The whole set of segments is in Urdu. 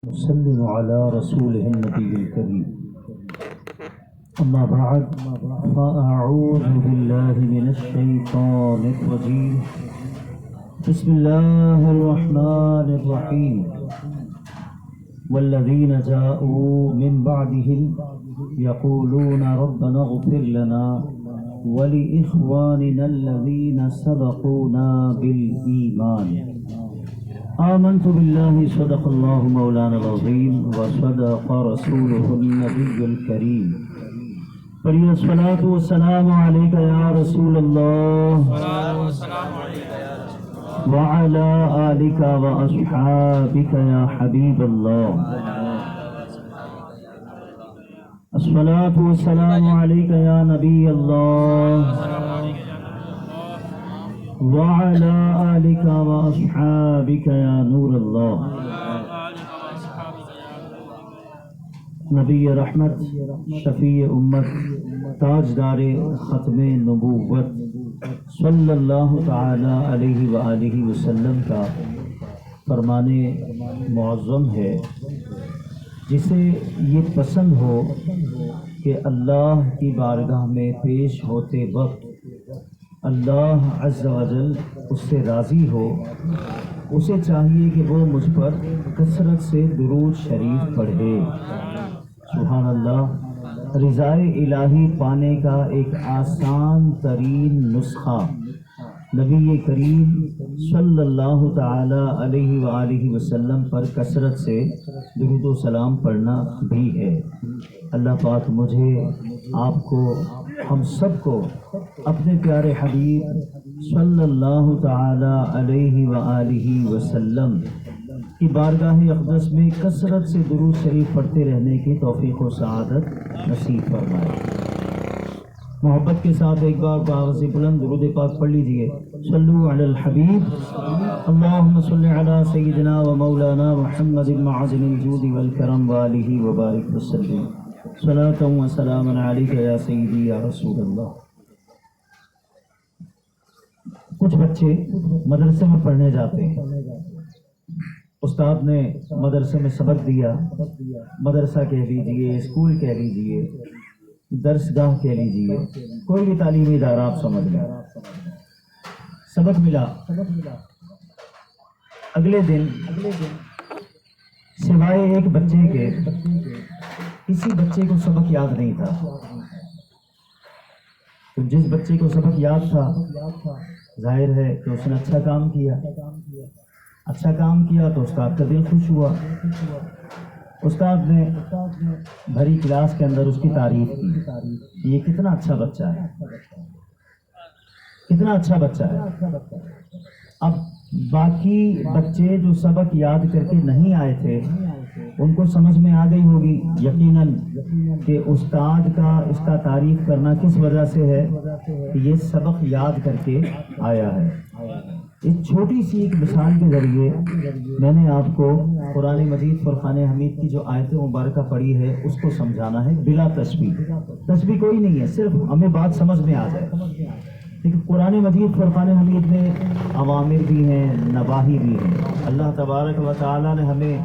وسلم على رسوله النبي الكريم. أما بعد فأعوذ بالله من الشيطان الرجيم. بسم الله الرحمن الرحيم. والذين جاءوا من بعدهم يقولون ربنا اغفر لنا ولإخواننا الذين سبقونا بالإيمان. آمنت بالله صدق الله مولانا العظيم وصدق رسوله النبي الكريم. پڑھیے الصلاۃ والسلام علیک یا رسول اللہ وعلى آلك وأصحابك يا حبيب الله. الصلاة والسلام عليك يا نبي الله وعلى آلك وأصحابك يا نور الله. نبی رحمت، شفیع امت، تاجدار ختم نبوت صلی اللہ تعالی علیہ وآلہ وسلم کا فرمان معظم ہے، جسے یہ پسند ہو کہ اللہ کی بارگاہ میں پیش ہوتے وقت اللہ عز و جل اس سے راضی ہو، اسے چاہیے کہ وہ مجھ پر کثرت سے درود شریف پڑھے. سبحان اللہ. رضائے الہی پانے کا ایک آسان ترین نسخہ نبی کریم صلی اللہ تعالی علیہ وآلہ وسلم پر کثرت سے درود و سلام پڑھنا بھی ہے. اللہ پاک مجھے، آپ کو، ہم سب کو اپنے پیارے حبیب صلی اللہ تعالی علیہ وآلہ وسلم کی بارگاہ اقدس میں کثرت سے درود شریف پڑھتے رہنے کی توفیق و سعادت نصیب فرمائے. محبت کے ساتھ ایک بار باغ بلند درود پاک پڑھ لیجئے. صلو علی الحبیب. اللہم صلی علی سیدنا و مولانا محمد معدن الجود والکرم وآلہ وبارک وسلم. صلاۃ و سلام علیک یا سیدی یا رسول اللہ. کچھ بچے مدرسے میں پڑھنے جاتے ہیں. استاد نے مدرسے میں سبق دیا، مدرسہ کہہ لیجئے، اسکول کہہ لیجئے، درسگاہ کہہ لیجئے، کوئی بھی تعلیمی ادارہ آپ سمجھ لیں. سبق ملا. اگلے دن سوائے ایک بچے کے کسی بچے کو سبق یاد نہیں تھا. تو جس بچے کو سبق یاد تھا، ظاہر ہے کہ اس نے اچھا کام کیا. اچھا کام کیا تو استاد کا دل خوش ہوا. استاد نے بھری کلاس کے اندر اس کی تعریف کی. یہ کتنا اچھا بچہ ہے، کتنا اچھا بچہ ہے. اب باقی بچے جو سبق یاد کر کے نہیں آئے تھے، ان کو سمجھ میں آ گئی ہوگی یقیناً کہ استاد کا اس کا تعریف کرنا کس وجہ سے ہے کہ یہ سبق یاد کر کے آیا ہے. اس چھوٹی سی ایک مثال کے ذریعے میں نے آپ کو قرآن مجید فرقان حمید کی جو آیت مبارکہ پڑھی ہے اس کو سمجھانا ہے بلا تشبیہ. تشبیہ کوئی نہیں ہے، صرف ہمیں بات سمجھ میں آ جائے. لیکن قرآن مجید فرقان حمید میں اوامر بھی ہیں، نواہی بھی ہیں. اللہ تبارک و تعالی نے ہمیں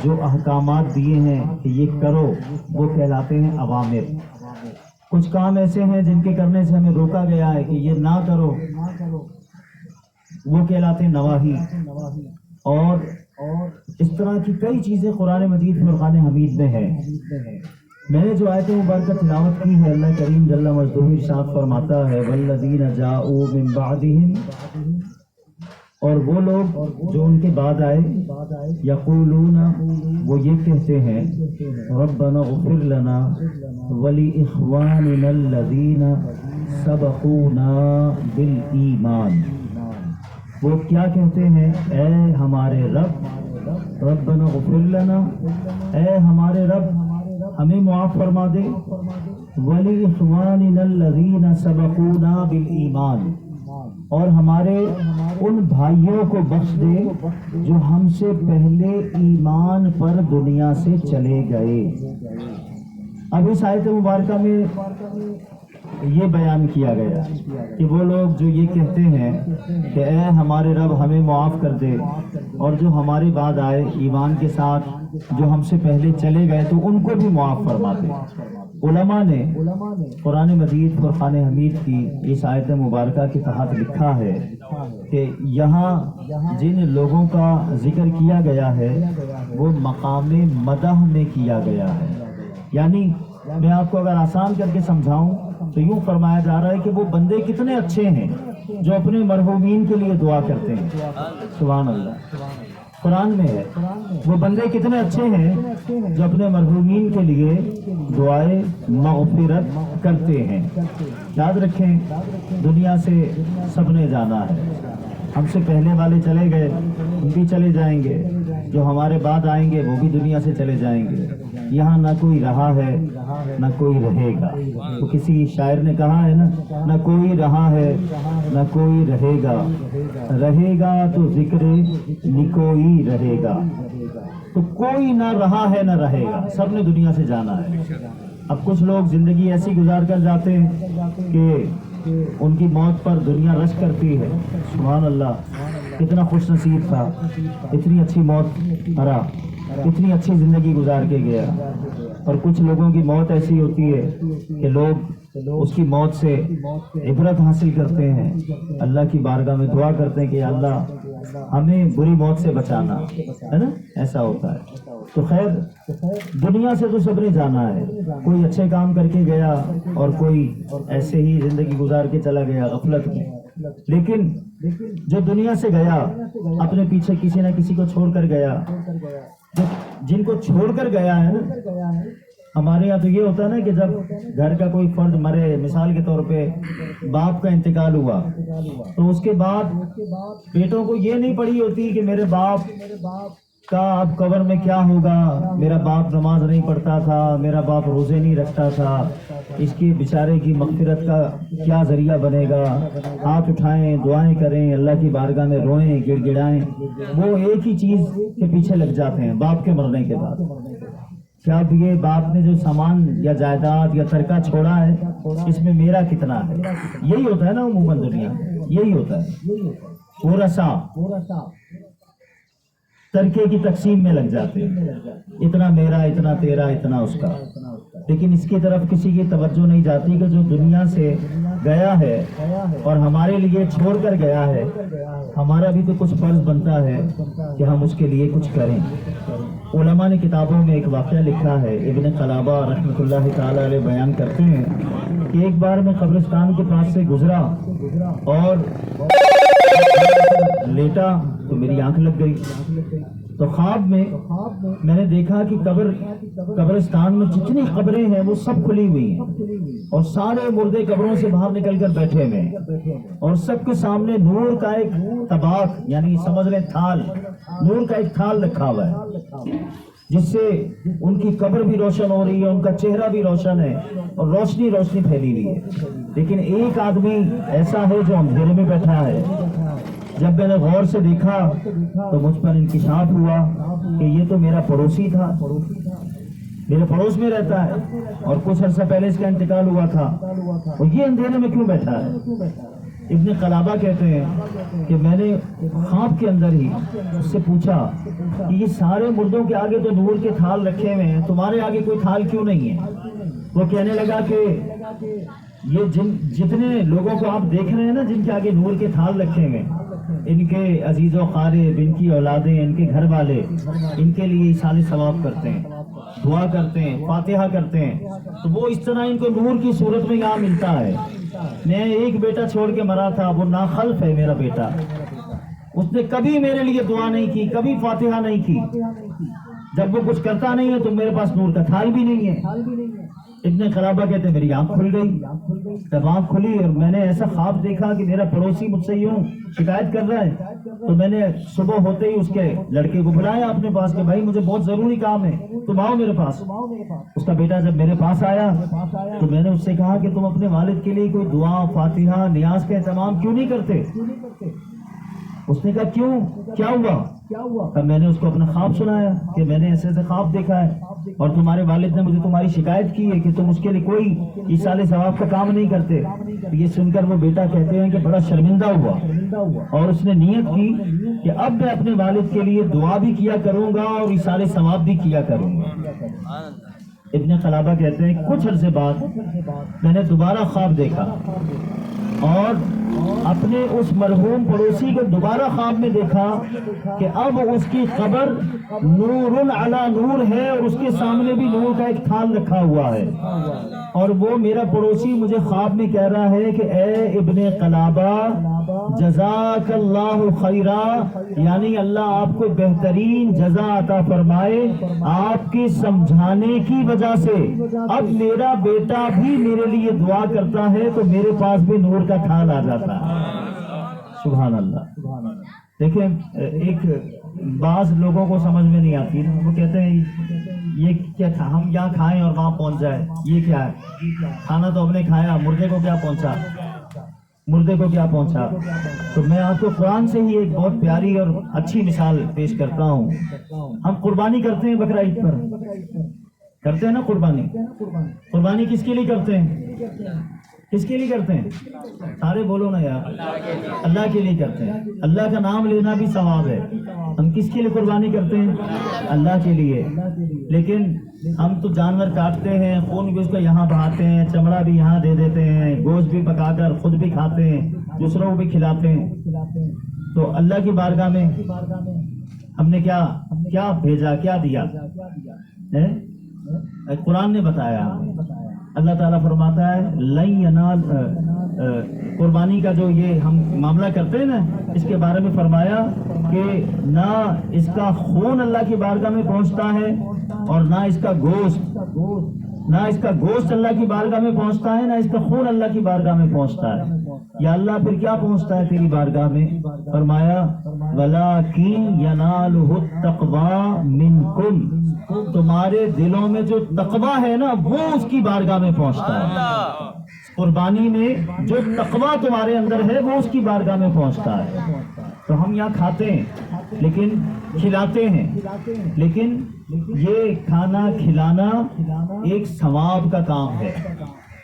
جو احکامات دیے ہیں کہ یہ کرو، وہ کہلاتے ہیں اوامر. کچھ کام ایسے ہیں جن کے کرنے سے ہمیں روکا گیا ہے کہ یہ نہ کرو، وہ کہلاتے ہیں نواہی. اور اس طرح کی کئی چیزیں قرآن مجید فرقان حمید میں ہیں. میں نے جو آیت مبارکہ تلاوت کی ہے، اللہ کریم جل مجدہ ارشاد فرماتا ہے والذین جاءوا من بعدہم، اور وہ لوگ جو ان کے بعد آئے، یقولون، وہ یہ کہتے ہیں ربنا اغفر لنا ولاخواننا الذین سبقونا بالایمان. وہ کیا کہتے ہیں؟ اے ہمارے رب، ربنا اغفر لنا، اے ہمارے رب ہمیں معاف فرما دے، ولاخواننا الذین سبقونا بالایمان، اور ہمارے ان بھائیوں کو بخش دے جو ہم سے پہلے ایمان پر دنیا سے چلے گئے. اب اس آیت مبارکہ میں یہ بیان کیا گیا کہ وہ لوگ جو یہ کہتے ہیں کہ اے ہمارے رب ہمیں معاف کر دے، اور جو ہمارے بعد آئے ایمان کے ساتھ جو ہم سے پہلے چلے گئے تو ان کو بھی معاف فرما دے۔ علماء نے قرآن مجید فرقان حمید کی اس آیت مبارکہ کے تحت لکھا ہے کہ یہاں جن لوگوں کا ذکر کیا گیا ہے وہ مقام مدح میں کیا گیا ہے۔ یعنی میں آپ کو اگر آسان کر کے سمجھاؤں تو یوں فرمایا جا رہا ہے کہ وہ بندے کتنے اچھے ہیں جو اپنے مرحومین کے لیے دعا کرتے ہیں۔ سبحان اللہ، قرآن میں ہے وہ بندے کتنے اچھے ہیں جو اپنے مرحومین کے لیے دعائیں مغفرت کرتے ہیں۔ یاد رکھیں دنیا سے سب نے جانا ہے، ہم سے پہلے والے چلے گئے ہم بھی چلے جائیں گے، جو ہمارے بعد آئیں گے وہ بھی دنیا سے چلے جائیں گے۔ یہاں نہ کوئی رہا ہے نہ کوئی رہے گا۔ تو کسی شاعر نے کہا ہے نا، نہ کوئی رہا ہے نہ کوئی رہے گا، رہے گا تو ذکر نکوئی رہے گا۔ تو کوئی نہ رہا ہے نہ رہے گا، سب نے دنیا سے جانا ہے۔ اب کچھ لوگ زندگی ایسی گزار کر جاتے ہیں کہ ان کی موت پر دنیا رشک کرتی ہے۔ سبحان اللہ، کتنا خوش نصیب تھا، اتنی اچھی موت مرا، اتنی اچھی زندگی گزار کے گیا۔ اور کچھ لوگوں کی موت ایسی ہوتی ہے کہ لوگ اس کی موت سے عبرت حاصل کرتے ہیں، اللہ کی بارگاہ میں دعا کرتے ہیں کہ اللہ ہمیں بری موت سے بچانا، ہے نا، ایسا ہوتا ہے۔ تو خیر دنیا سے تو سب نے جانا ہے، کوئی اچھے کام کر کے گیا اور کوئی ایسے ہی زندگی گزار کے چلا گیا غفلت میں۔ لیکن جو دنیا سے گیا اپنے پیچھے کسی نہ کسی کو چھوڑ کر گیا، جن کو چھوڑ کر گیا ہے نا، ہمارے یہاں تو یہ ہوتا ہے نا کہ جب گھر کا کوئی فرد مرے، مثال کے طور پہ باپ کا انتقال ہوا تو اس کے بعد بیٹوں کو یہ نہیں پڑی ہوتی کہ میرے باپ کا اب قبر میں کیا ہوگا، میرا باپ نماز نہیں پڑھتا تھا، میرا باپ روزے نہیں رکھتا تھا، اس کی بیچارے کی مغفرت کا کیا ذریعہ بنے گا۔ ہاتھ اٹھائیں، دعائیں کریں، اللہ کی بارگاہ میں روئیں، گڑ گڑائیں۔ وہ ایک ہی چیز کے پیچھے لگ جاتے ہیں باپ کے مرنے کے بعد، کیا اب یہ باپ نے جو سامان یا جائیداد یا ترکہ چھوڑا ہے اس میں میرا کتنا ہے۔ یہی ہوتا ہے نا عموماً دنیا، یہی ہوتا ہے، ورثہ ترکے کی تقسیم میں لگ جاتے ہیں، اتنا میرا، اتنا تیرا، اتنا اس کا۔ لیکن اس کی طرف کسی کی توجہ نہیں جاتی کہ جو دنیا سے گیا ہے اور ہمارے لیے چھوڑ کر گیا ہے، ہمارا بھی تو کچھ فرض بنتا ہے کہ ہم اس کے لیے کچھ کریں۔ علماء نے کتابوں میں ایک واقعہ لکھا ہے، ابن قلابہ رحمۃ اللہ تعالی علیہ بیان کرتے ہیں کہ ایک بار میں قبرستان کے پاس سے گزرا اور لیٹا تو میری آنکھ لگ گئی، تو خواب میں میں نے دیکھا کہ قبرستان میں جتنی قبریں ہیں وہ سب کھلی ہوئی ہیں اور سارے مردے قبروں سے باہر نکل کر بیٹھے ہوئے ہیں، اور سب کے سامنے نور کا ایک طباق، یعنی سمجھ لیں تھال، نور کا ایک تھال رکھا ہوا ہے جس سے ان کی قبر بھی روشن ہو رہی ہے، ان کا چہرہ بھی روشن ہے اور روشنی روشنی پھیلی ہوئی ہے۔ لیکن ایک آدمی ایسا ہے جو اندھیرے میں بیٹھا ہے۔ جب میں نے غور سے دیکھا تو مجھ پر انکشاف ہوا کہ یہ تو میرا پڑوسی تھا، میرے پڑوس میں رہتا ہے اور کچھ عرصہ پہلے اس کا انتقال ہوا تھا، اور یہ اندھیرے میں کیوں بیٹھا ہے؟ ابن قلابہ کہتے ہیں کہ میں نے خواب کے اندر ہی اس سے پوچھا کہ یہ سارے مردوں کے آگے تو نور کے تھال رکھے ہوئے ہیں، تمہارے آگے کوئی تھال کیوں نہیں ہے؟ وہ کہنے لگا کہ یہ جتنے لوگوں کو آپ دیکھ رہے ہیں نا، جن کے آگے نور کے تھال رکھے ہوئے، ان کے عزیز و قارب، ان کی اولادیں، ان کے گھر والے ان کے لیے ایصال ثواب کرتے ہیں، دعا کرتے ہیں، فاتحہ کرتے ہیں، تو وہ اس طرح ان کو نور کی صورت میں یہاں ملتا ہے۔ میں ایک بیٹا چھوڑ کے مرا تھا، وہ ناخلف ہے میرا بیٹا، اس نے کبھی میرے لیے دعا نہیں کی، کبھی فاتحہ نہیں کی۔ جب وہ کچھ کرتا نہیں ہے تو میرے پاس نور کا تھال بھی نہیں ہے۔ ابن قلابہ کہتے ہیں میری آنکھ کھل گئی، جب آنکھ کھلی اور میں نے ایسا خواب دیکھا کہ میرا پڑوسی مجھ سے یوں شکایت کر رہا ہے، تو میں نے صبح ہوتے ہی اس کے لڑکے کو بلایا اپنے پاس کہ بھائی مجھے بہت ضروری کام ہے، تم آؤ میرے پاس۔ اس کا بیٹا جب میرے پاس آیا تو میں نے اس سے کہا کہ تم اپنے والد کے لیے کوئی دعا، فاتحہ، نیاز کا اہتمام کیوں نہیں کرتے؟ اس نے کہا کیوں، کیا ہوا؟ اب میں نے اس کو اپنا خواب سنایا کہ میں نے ایسے ایسے خواب دیکھا ہے اور تمہارے والد نے مجھے تمہاری شکایت کی ہے کہ تم اس کے لیے کوئی ایصال ثواب کا کام نہیں کرتے. یہ سن کر وہ بیٹا کہتے ہیں کہ بڑا شرمندہ ہوا اور اس نے نیت کی کہ اب میں اپنے والد کے لیے دعا بھی کیا کروں گا اور ایصال ثواب بھی کیا کروں گا. ابن قلابہ کہتے ہیں کچھ عرصے بعد میں نے دوبارہ خواب دیکھا اور اپنے اس مرحوم پڑوسی کو دوبارہ خواب میں دیکھا کہ اب اس کی قبر نور علی نور ہے اور اس کے سامنے بھی نور کا ایک تھال رکھا ہوا ہے اور وہ میرا پڑوسی مجھے خواب میں کہہ رہا ہے کہ اے ابن قلابہ جزاک اللہ خیرا، یعنی اللہ آپ کو بہترین جزا عطا فرمائے آپ کے سمجھانے کی وجہ سے اب میرا بیٹا بھی میرے لیے دعا کرتا ہے تو میرے پاس بھی نور کا تھال آ جاتا ہے. سبحان اللہ. دیکھیں ایک بعض لوگوں کو سمجھ میں نہیں آتی، وہ کہتے ہیں یہ کیا تھا، ہم یہاں کھائیں اور وہاں پہنچ جائے، یہ کیا ہے؟ کھانا تو ہم نے کھایا، مردے کو کیا پہنچا، مردے کو کیا پہنچا. تو میں آپ کو قرآن سے ہی ایک بہت پیاری اور اچھی مثال پیش کرتا ہوں. ہم قربانی کرتے ہیں بقرہ عید پر، کرتے ہیں نا قربانی. قربانی کس کے لیے کرتے ہیں؟ کس کے لیے کرتے ہیں؟ سارے بولو نا یار. اللہ کے لیے کرتے ہیں. اللہ کا نام لینا بھی ثواب ہے. ہم کس کے لیے قربانی کرتے ہیں؟ اللہ کے لیے. لیکن ہم تو جانور کاٹتے ہیں، خون بھی اس کو یہاں بہاتے ہیں، چمڑا بھی یہاں دے دیتے ہیں، گوشت بھی پکا کر خود بھی کھاتے ہیں، دوسروں کو بھی کھلاتے ہیں. تو اللہ کی بارگاہ میں ہم نے کیا بھیجا، کیا دیا؟ قرآن نے بتایا. اللہ تعالیٰ فرماتا ہے لن ینال، قربانی کا جو یہ ہم معاملہ کرتے ہیں نا، اس کے بارے میں فرمایا کہ نہ اس کا خون اللہ کی بارگاہ میں پہنچتا ہے اور نہ اس کا گوشت اللہ کی بارگاہ میں پہنچتا ہے، نہ اس کا خون اللہ کی بارگاہ میں پہنچتا ہے. یا اللہ پھر کیا پہنچتا ہے تیری بارگاہ میں؟ فرمایا وَلَٰكِن يَنَالُهُ التَّقْوَىٰ مِنْكُمْ، تمہارے دلوں میں جو تقویٰ ہے نا وہ اس کی بارگاہ میں پہنچتا ہے. قربانی میں جو تقویٰ تمہارے اندر ہے وہ اس کی بارگاہ میں پہنچتا ہے. تو ہم یہاں کھاتے ہیں لیکن کھلاتے ہیں، لیکن یہ کھانا کھلانا ایک ثواب کا کام ہے.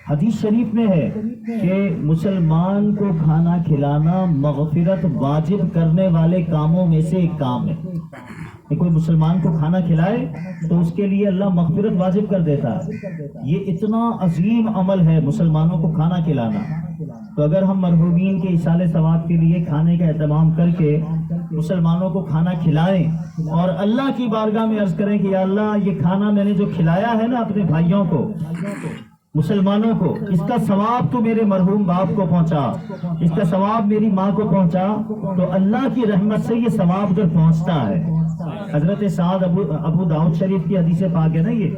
حدیث شریف میں ہے کہ مسلمان کو کھانا کھلانا مغفرت واجب کرنے والے کاموں میں سے ایک کام ہے. کہ کوئی مسلمان کو کھانا کھلائے تو اس کے لیے اللہ مغفرت واجب کر دیتا ہے. یہ اتنا عظیم عمل ہے مسلمانوں کو کھانا کھلانا. تو اگر ہم مرحومین کے ایصال ثواب کے لیے کھانے کا اہتمام کر کے مسلمانوں کو کھانا کھلائیں اور اللہ کی بارگاہ میں عرض کریں کہ یا اللہ یہ کھانا میں نے جو کھلایا ہے نا اپنے بھائیوں کو، مسلمانوں کو، اس کا ثواب تو میرے مرحوم باپ کو پہنچا، اس کا ثواب میری ماں کو پہنچا، تو اللہ کی رحمت سے یہ ثواب جو پہنچتا ہے. حضرت سعد ابو داؤد شریف کی حدیث پاک ہے نا یہ.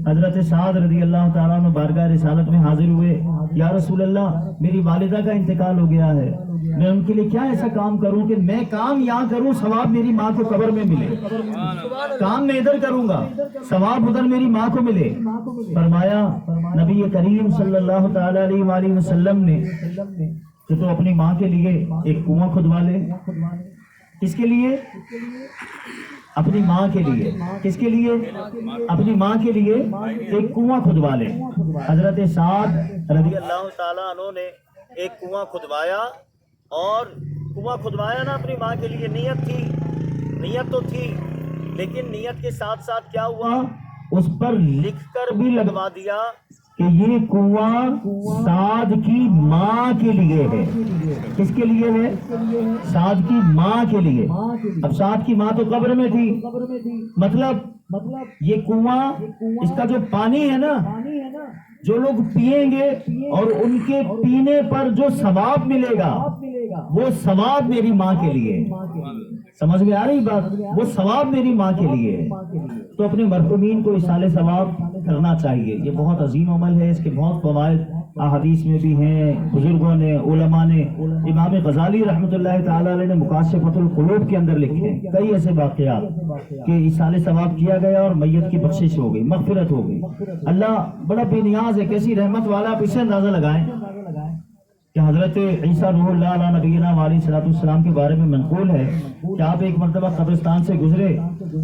حضرت سعد رضی اللہ تعالیٰ عنہ بارگاہ رسالت میں حاضر ہوئے، یا رسول اللہ میری والدہ کا انتقال ہو گیا ہے، میں ان کے لیے کیا ایسا کام کروں کہ میں کام یہاں کروں ثواب میری ماں کو قبر میں ملے، کام میں ادھر کروں گا ثواب ادھر میری ماں کو ملے. فرمایا نبی کریم صلی اللہ تعالی علیہ وآلہ وسلم نے کہ تو اپنی ماں کے لیے ایک کنواں کھدوا لے. کس کے لیے؟ اپنی ماں کے لیے. کس کے لیے؟ اپنی ماں کے لیے ایک کنواں کھدوا لے. حضرت سعد رضی اللہ تعالیٰ عنہ نے ایک کنواں کھدوایا، اور کنواں کھدوایا نا اپنی ماں کے لیے. نیت تو تھی، لیکن نیت کے ساتھ ساتھ کیا ہوا، اس پر لکھ کر بھی لگوا دیا کہ یہ کنواں سعد کی ماں کے لیے ہے. کس کے لیے ہے؟ سعد کی ماں کے لیے. اب سعد کی ماں تو قبر میں تھی، مطلب یہ کنواں، اس کا جو پانی ہے نا، جو لوگ پیئیں گے اور ان کے پینے پر جو ثواب ملے گا وہ ثواب میری ماں کے لیے. سمجھ میں آ رہی بات؟ وہ ثواب میری ماں کے لیے ہے. تو اپنے مرحومین کو ایصال ثواب کرنا چاہیے. یہ بہت عظیم عمل ہے، اس کے بہت فوائد احادیث میں بھی ہیں، بزرگوں نے، علماء نے. امام غزالی رحمۃ اللہ تعالی علیہ نے مکاشفۃ القلوب کے اندر لکھے ہیں کئی ایسے واقعات کہ ایصال ثواب کیا گیا اور میت کی بخشش ہو گئی، مغفرت ہو گئی. اللہ بڑا بے نیاز ہے، کیسی رحمت والا. آپ اسے اندازہ لگائیں کہ حضرت عیسیٰ روح اللہ علیہ نبینا علیہ الصلوۃ والسلام کے بارے میں منقول ہے کہ آپ ایک مرتبہ قبرستان سے گزرے،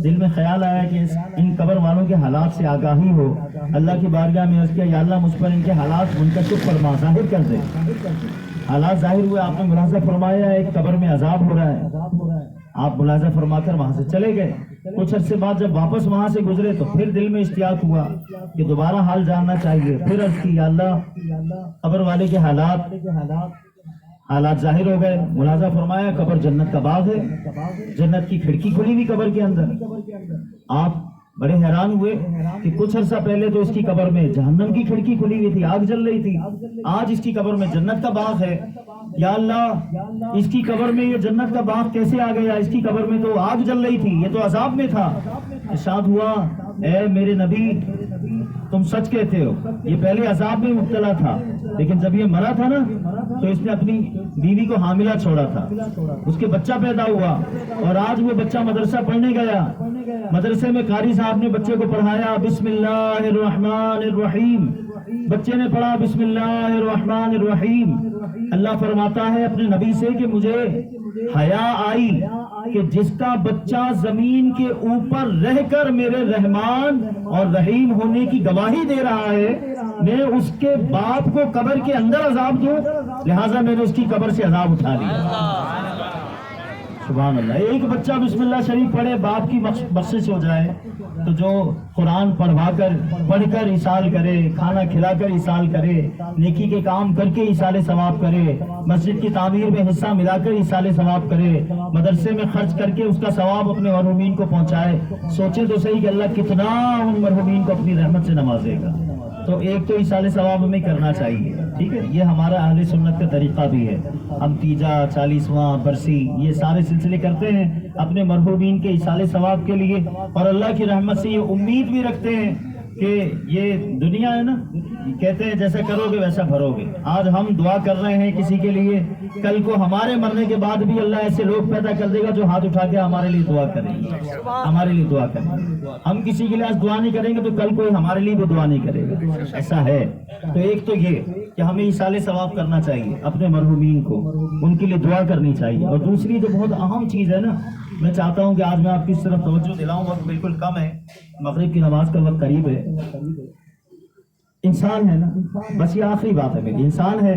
دل میں خیال آیا کہ ان قبر والوں کے حالات سے آگاہی ہو، اللہ کی بارگاہ میں عرض کیا یا اللہ مجھ پر ان کے حالات منکشف فرما، ظاہر کر دے۔ حالات ظاہر ہوئے، آپ نے ملاحظہ فرمایا ایک قبر میں عذاب ہو رہا ہے، آپ ملاحظہ فرما کر وہاں سے چلے گئے۔ کچھ عرصے بعد جب واپس وہاں سے گزرے تو پھر دل میں اشتیاق ہوا کہ دوبارہ حال جاننا چاہیے، پھر عرض کی یا اللہ قبر والے کے حالات ظاہر ہو گئے، ملاحظہ فرمایا قبر جنت کا باغ ہے، جنت کی کھڑکی کھلی ہوئی قبر کے اندر۔ آپ بڑے حیران ہوئے کہ کچھ عرصہ پہلے تو اس کی قبر میں جہنم کی کھڑکی کھلی ہوئی تھی، آگ جل رہی تھی، آج اس کی قبر میں جنت کا باغ ہے۔ یا اللہ اس کی قبر میں یہ جنت کا باغ کیسے آ گیا؟ اس کی قبر میں تو آگ جل رہی تھی، یہ تو عذاب میں تھا۔ ارشاد ہوا اے میرے نبی تم سچ کہتے ہو، یہ پہلے عذاب میں مبتلا تھا، لیکن جب یہ مرا تھا نا تو اس نے اپنی بیوی کو حاملہ چھوڑا تھا، اس کے بچہ پیدا ہوا، اور آج وہ بچہ مدرسہ پڑھنے گیا، مدرسے میں قاری صاحب نے بچے کو پڑھایا بسم اللہ الرحمن الرحیم، بچے نے پڑھا بسم اللہ الرحمن الرحیم۔ اللہ فرماتا ہے اپنے نبی سے کہ مجھے حیا آئی کہ جس کا بچہ زمین کے اوپر رہ کر میرے رحمان اور رحیم ہونے کی گواہی دے رہا ہے، میں اس کے باپ کو قبر کے اندر عذاب دوں، لہٰذا میں نے اس کی قبر سے عذاب اٹھا لیا۔ سبحان اللہ، ایک بچہ بسم اللہ شریف پڑھے باپ کی بخشش ہو جائے، تو جو قرآن پڑھ کر ایصال کرے، کھانا کھلا کر ایصال کرے، نیکی کے کام کر کے ایصال ثواب کرے، مسجد کی تعمیر میں حصہ ملا کر ایصال ثواب کرے، مدرسے میں خرچ کر کے اس کا ثواب اپنے مرحومین کو پہنچائے، سوچے تو صحیح کہ اللہ کتنا ان مرحومین کو اپنی رحمت سے نوازے گا۔ تو ایک تو ایصال ثواب ہمیں کرنا چاہیے، ٹھیک ہے، یہ ہمارا اہل سنت کا طریقہ بھی ہے، ہم تیجا، 40واں برسی یہ سارے سلسلے کرتے ہیں اپنے مرحومین کے ایصال ثواب کے لیے، اور اللہ کی رحمت سے یہ امید بھی رکھتے ہیں کہ یہ دنیا ہے نا، کہتے ہیں جیسا کرو گے ویسا بھرو گے۔ آج ہم دعا کر رہے ہیں کسی کے لیے، کل کو ہمارے مرنے کے بعد بھی اللہ ایسے لوگ پیدا کر دے گا جو ہاتھ اٹھا کے ہمارے لیے دعا کریں گے، ہمارے لیے دعا کریں گے۔ ہم کسی کے لیے آج دعا نہیں کریں گے تو کل کوئی ہمارے لیے بھی دعا نہیں کرے گا، ایسا ہے۔ تو ایک تو یہ کہ ہمیں ایصال ثواب کرنا چاہیے، اپنے مرحومین کو ان کے لیے دعا کرنی چاہیے، اور دوسری جو بہت اہم چیز ہے نا، میں چاہتا ہوں کہ آج میں آپ کی اس طرف توجہ دلاؤں، وقت بالکل کم ہے، مغرب کی نماز کا وقت قریب ہے۔ انسان ہے نا، بس یہ آخری بات ہے میری، انسان ہے،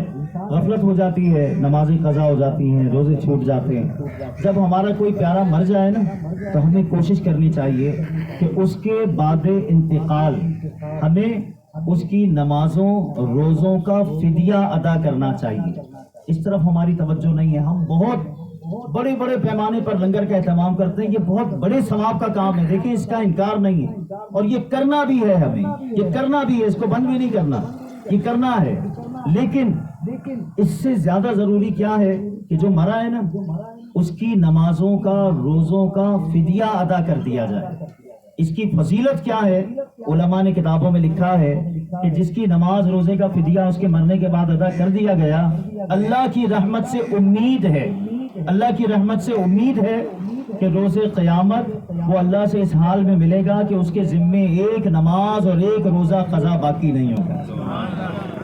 غفلت ہو جاتی ہے، نمازیں قضا ہو جاتی ہیں، روزے چھوٹ جاتے ہیں۔ جب ہمارا کوئی پیارا مر جائے نا تو ہمیں کوشش کرنی چاہیے کہ اس کے بعد انتقال ہمیں اس کی نمازوں روزوں کا فدیہ ادا کرنا چاہیے۔ اس طرف ہماری توجہ نہیں ہے، ہم بہت بڑے بڑے پیمانے پر لنگر کا اہتمام کرتے ہیں، یہ بہت بڑے ثواب کا کام ہے، دیکھیں اس کا انکار نہیں ہے، اور یہ کرنا بھی ہے، ہمیں یہ کرنا بھی ہے، اس کو بند بھی نہیں کرنا، یہ کرنا ہے۔ لیکن اس سے زیادہ ضروری کیا ہے کہ جو مرا ہے نا اس کی نمازوں کا روزوں کا فدیہ ادا کر دیا جائے۔ اس کی فضیلت کیا ہے؟ علماء نے کتابوں میں لکھا ہے کہ جس کی نماز روزے کا فدیہ اس کے مرنے کے بعد ادا کر دیا گیا، اللہ کی رحمت سے امید ہے، اللہ کی رحمت سے امید ہے کہ روز قیامت وہ اللہ سے اس حال میں ملے گا کہ اس کے ذمے ایک نماز اور ایک روزہ قضا باقی نہیں ہوگا،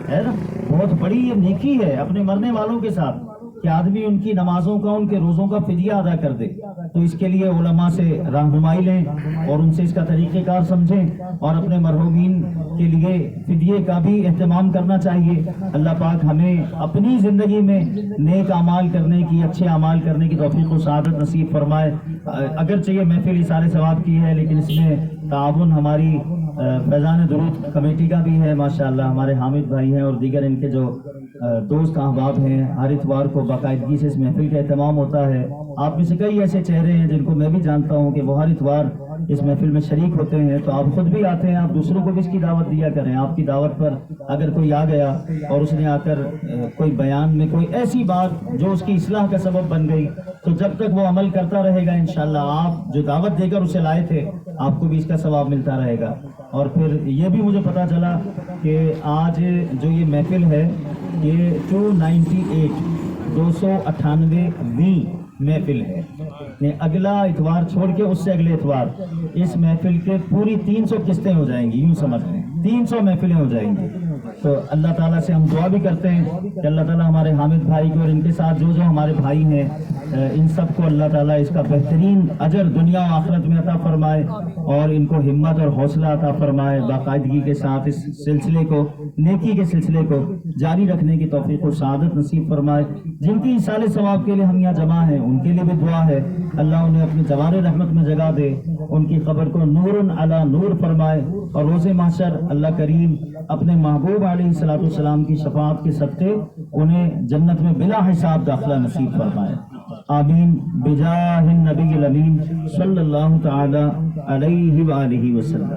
ہے نا۔ بہت بڑی یہ نیکی ہے اپنے مرنے والوں کے ساتھ کہ آدمی ان کی نمازوں کا ان کے روزوں کا فدیہ ادا کر دے۔ تو اس کے لیے علماء سے رہنمائی لیں اور ان سے اس کا طریقہ کار سمجھیں، اور اپنے مرحومین کے لیے فدیے کا بھی اہتمام کرنا چاہیے۔ اللہ پاک ہمیں اپنی زندگی میں نیک اعمال کرنے کی، اچھے اعمال کرنے کی توفیق و سعادت نصیب فرمائے۔ اگرچہ یہ محفل اثار ثواب کی ہے لیکن اس میں تعاون ہماری فیضان درود کمیٹی کا بھی ہے، ماشاءاللہ ہمارے حامد بھائی ہیں اور دیگر ان کے جو دوست احباب ہیں، ہر اتوار کو باقاعدگی سے اس محفل کا اہتمام ہوتا ہے۔ آپ میں سے کئی ایسے چہرے ہیں جن کو میں بھی جانتا ہوں کہ وہ ہر اتوار اس محفل میں شریک ہوتے ہیں، تو آپ خود بھی آتے ہیں، آپ دوسروں کو بھی اس کی دعوت دیا کریں۔ آپ کی دعوت پر اگر کوئی آ گیا اور اس نے آ کر کوئی بیان میں کوئی ایسی بات جو اس کی اصلاح کا سبب بن گئی، تو جب تک وہ عمل کرتا رہے گا انشاءاللہ آپ جو دعوت دے کر اسے لائے تھے آپ کو بھی اس کا ثواب ملتا رہے گا۔ اور پھر یہ بھی مجھے پتا چلا کہ آج جو یہ محفل ہے یہ 298 298ویں محفل ہے، اگلا اتوار چھوڑ کے اس سے اگلے اتوار اس محفل کے پوری 300 قسطیں ہو جائیں گی، یوں سمجھ لیں 300 محفلیں ہو جائیں گی۔ تو اللہ تعالیٰ سے ہم دعا بھی کرتے ہیں کہ اللہ تعالیٰ ہمارے حامد بھائی کو اور ان کے ساتھ جو ہمارے بھائی ہیں ان سب کو اللہ تعالیٰ اس کا بہترین اجر دنیا و آخرت میں عطا فرمائے، اور ان کو ہمت اور حوصلہ عطا فرمائے، باقاعدگی کے ساتھ اس سلسلے کو، نیکی کے سلسلے کو جاری رکھنے کی توفیق و سعادت نصیب فرمائے۔ جن کی ایصال ثواب کے لیے ہم یہاں جمع ہیں ان کے لیے بھی دعا ہے، اللہ انہیں اپنی جوار رحمت میں جگہ دے، ان کی قبر کو نور علی نور فرمائے، اور روز محشر اللہ کریم اپنے محبوب علیہ الصلوۃ والسلام کی شفاعت کے صدقے انہیں جنت میں بلا حساب داخلہ نصیب فرمائے، آمین بجاہ النبی الامین صلی اللہ تعالی علیہ وآلہ وسلم۔